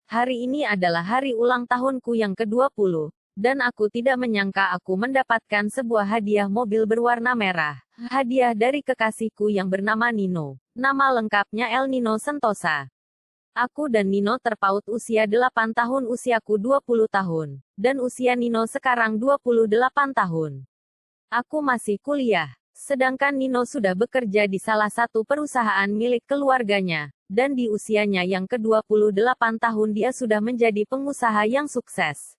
Hari ini adalah hari ulang tahunku yang ke-20, dan aku tidak menyangka aku mendapatkan sebuah hadiah mobil berwarna merah. Hadiah dari kekasihku yang bernama Nino. Nama lengkapnya El Nino Sentosa. Aku dan Nino terpaut usia 8 tahun, usiaku 20 tahun. Dan usia Nino sekarang 28 tahun. Aku masih kuliah. Sedangkan Nino sudah bekerja di salah satu perusahaan milik keluarganya. Dan di usianya yang ke-28 tahun dia sudah menjadi pengusaha yang sukses.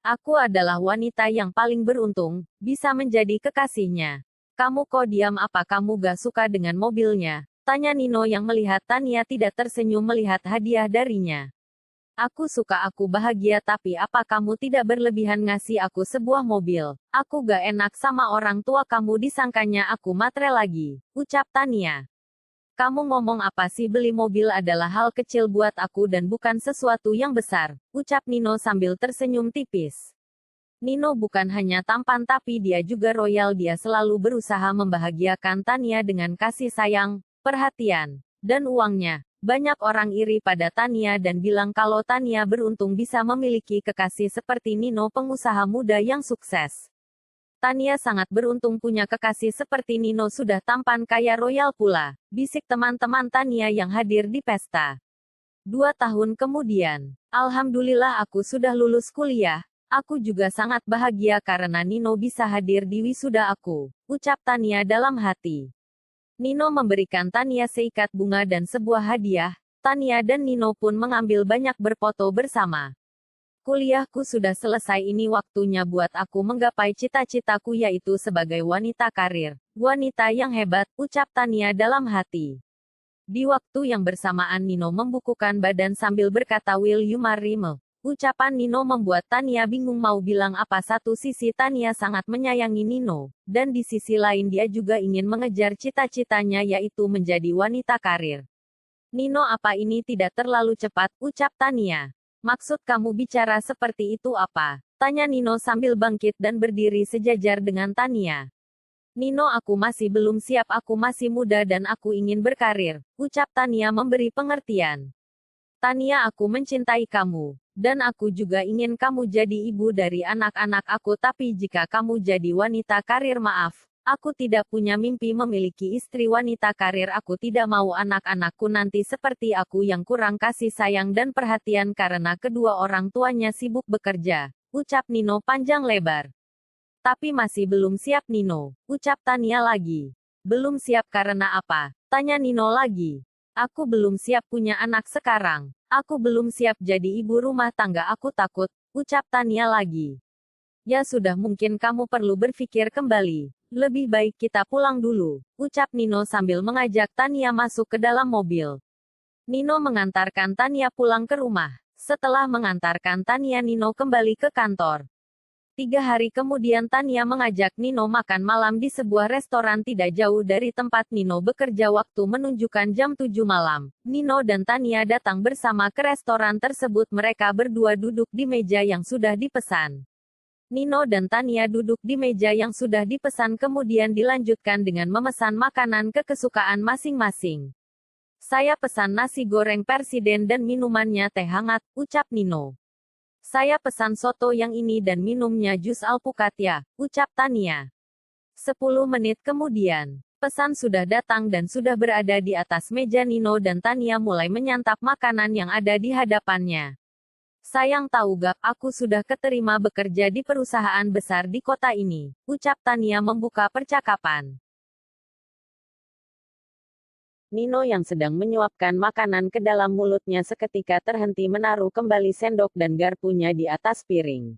Aku adalah wanita yang paling beruntung, bisa menjadi kekasihnya. Kamu kok diam, apa kamu gak suka dengan mobilnya? Tanya Nino yang melihat Tania tidak tersenyum melihat hadiah darinya. Aku suka, aku bahagia, tapi apa kamu tidak berlebihan ngasih aku sebuah mobil? Aku gak enak sama orang tua kamu, disangkanya aku matre lagi, ucap Tania. Kamu ngomong apa sih, beli mobil adalah hal kecil buat aku dan bukan sesuatu yang besar, ucap Nino sambil tersenyum tipis. Nino bukan hanya tampan tapi dia juga royal, dia selalu berusaha membahagiakan Tania dengan kasih sayang, perhatian, dan uangnya. Banyak orang iri pada Tania dan bilang kalau Tania beruntung bisa memiliki kekasih seperti Nino, pengusaha muda yang sukses. Tania sangat beruntung punya kekasih seperti Nino, sudah tampan, kaya, royal pula, bisik teman-teman Tania yang hadir di pesta. 2 tahun kemudian, alhamdulillah aku sudah lulus kuliah. Aku juga sangat bahagia karena Nino bisa hadir di wisuda aku, ucap Tania dalam hati. Nino memberikan Tania seikat bunga dan sebuah hadiah. Tania dan Nino pun mengambil banyak berfoto bersama. Kuliahku sudah selesai, ini waktunya buat aku menggapai cita-citaku yaitu sebagai wanita karir. Wanita yang hebat, ucap Tania dalam hati. Di waktu yang bersamaan Nino membukukan badan sambil berkata, "Will you marry me?" Ucapan Nino membuat Tania bingung mau bilang apa. Satu sisi Tania sangat menyayangi Nino, dan di sisi lain dia juga ingin mengejar cita-citanya yaitu menjadi wanita karir. Nino, apa ini tidak terlalu cepat, ucap Tania. Maksud kamu bicara seperti itu apa? Tanya Nino sambil bangkit dan berdiri sejajar dengan Tania. Nino, aku masih belum siap, aku masih muda dan aku ingin berkarir, ucap Tania memberi pengertian. Tania, aku mencintai kamu, dan aku juga ingin kamu jadi ibu dari anak-anak aku, tapi jika kamu jadi wanita karir, maaf, aku tidak punya mimpi memiliki istri wanita karir. Aku tidak mau anak-anakku nanti seperti aku yang kurang kasih sayang dan perhatian karena kedua orang tuanya sibuk bekerja, ucap Nino panjang lebar. Tapi masih belum siap Nino, ucap Tania lagi. Belum siap karena apa? Tanya Nino lagi. Aku belum siap punya anak sekarang. Aku belum siap jadi ibu rumah tangga, aku takut, ucap Tania lagi. Ya sudah, mungkin kamu perlu berpikir kembali. Lebih baik kita pulang dulu, ucap Nino sambil mengajak Tania masuk ke dalam mobil. Nino mengantarkan Tania pulang ke rumah. Setelah mengantarkan Tania, Nino kembali ke kantor. 3 hari kemudian Tania mengajak Nino makan malam di sebuah restoran tidak jauh dari tempat Nino bekerja. Waktu menunjukkan jam 7 malam. Nino dan Tania datang bersama ke restoran tersebut. Mereka berdua duduk di meja yang sudah dipesan. Nino dan Tania duduk di meja yang sudah dipesan kemudian dilanjutkan dengan memesan makanan kesukaan masing-masing. Saya pesan nasi goreng presiden dan minumannya teh hangat, ucap Nino. Saya pesan soto yang ini dan minumnya jus alpukat ya, ucap Tania. 10 menit kemudian, pesan sudah datang dan sudah berada di atas meja. Nino dan Tania mulai menyantap makanan yang ada di hadapannya. Sayang tahu gak, aku sudah keterima bekerja di perusahaan besar di kota ini, ucap Tania membuka percakapan. Nino yang sedang menyuapkan makanan ke dalam mulutnya seketika terhenti menaruh kembali sendok dan garpunya di atas piring.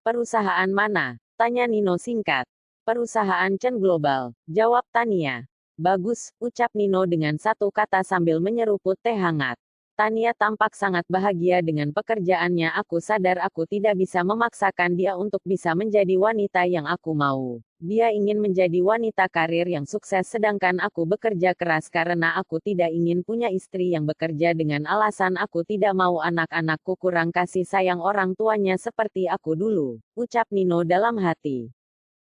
Perusahaan mana? Tanya Nino singkat. Perusahaan Chen Global, jawab Tania. Bagus, ucap Nino dengan satu kata sambil menyeruput teh hangat. Tania tampak sangat bahagia dengan pekerjaannya. Aku sadar aku tidak bisa memaksakan dia untuk bisa menjadi wanita yang aku mau. Dia ingin menjadi wanita karir yang sukses sedangkan aku bekerja keras karena aku tidak ingin punya istri yang bekerja dengan alasan aku tidak mau anak-anakku kurang kasih sayang orang tuanya seperti aku dulu, ucap Nino dalam hati.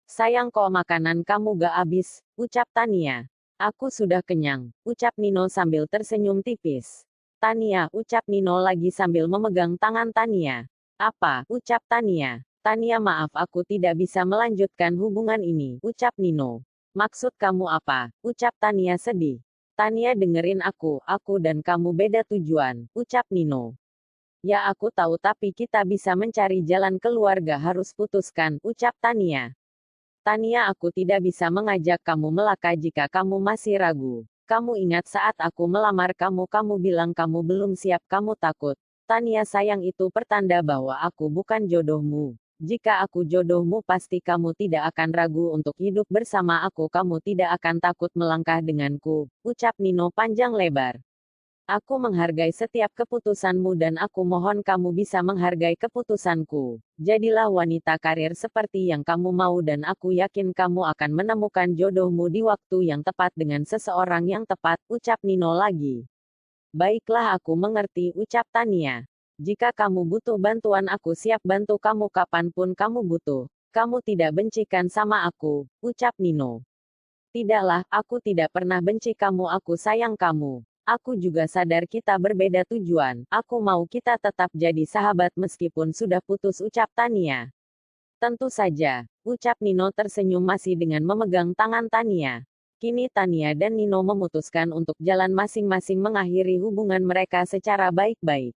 Sayang kok makanan kamu gak habis, ucap Tania. Aku sudah kenyang, ucap Nino sambil tersenyum tipis. Tania, ucap Nino lagi sambil memegang tangan Tania. Apa, ucap Tania. Tania, maaf, aku tidak bisa melanjutkan hubungan ini, ucap Nino. Maksud kamu apa? Ucap Tania sedih. Tania, dengerin aku dan kamu beda tujuan, ucap Nino. Ya aku tahu, tapi kita bisa mencari jalan keluar, gak harus putuskan, ucap Tania. Tania, aku tidak bisa mengajak kamu melaka jika kamu masih ragu. Kamu ingat saat aku melamar kamu, kamu bilang kamu belum siap, kamu takut. Tania sayang, itu pertanda bahwa aku bukan jodohmu. Jika aku jodohmu, pasti kamu tidak akan ragu untuk hidup bersama aku, kamu tidak akan takut melangkah denganku, ucap Nino panjang lebar. Aku menghargai setiap keputusanmu dan aku mohon kamu bisa menghargai keputusanku. Jadilah wanita karir seperti yang kamu mau dan aku yakin kamu akan menemukan jodohmu di waktu yang tepat dengan seseorang yang tepat, ucap Nino lagi. Baiklah, aku mengerti, ucap Tania. Jika kamu butuh bantuan, aku siap bantu kamu kapanpun kamu butuh. Kamu tidak bencikan sama aku, ucap Nino. Tidaklah, aku tidak pernah benci kamu, aku sayang kamu. Aku juga sadar kita berbeda tujuan. Aku mau kita tetap jadi sahabat meskipun sudah putus, ucap Tania. Tentu saja, ucap Nino tersenyum masih dengan memegang tangan Tania. Kini Tania dan Nino memutuskan untuk jalan masing-masing mengakhiri hubungan mereka secara baik-baik.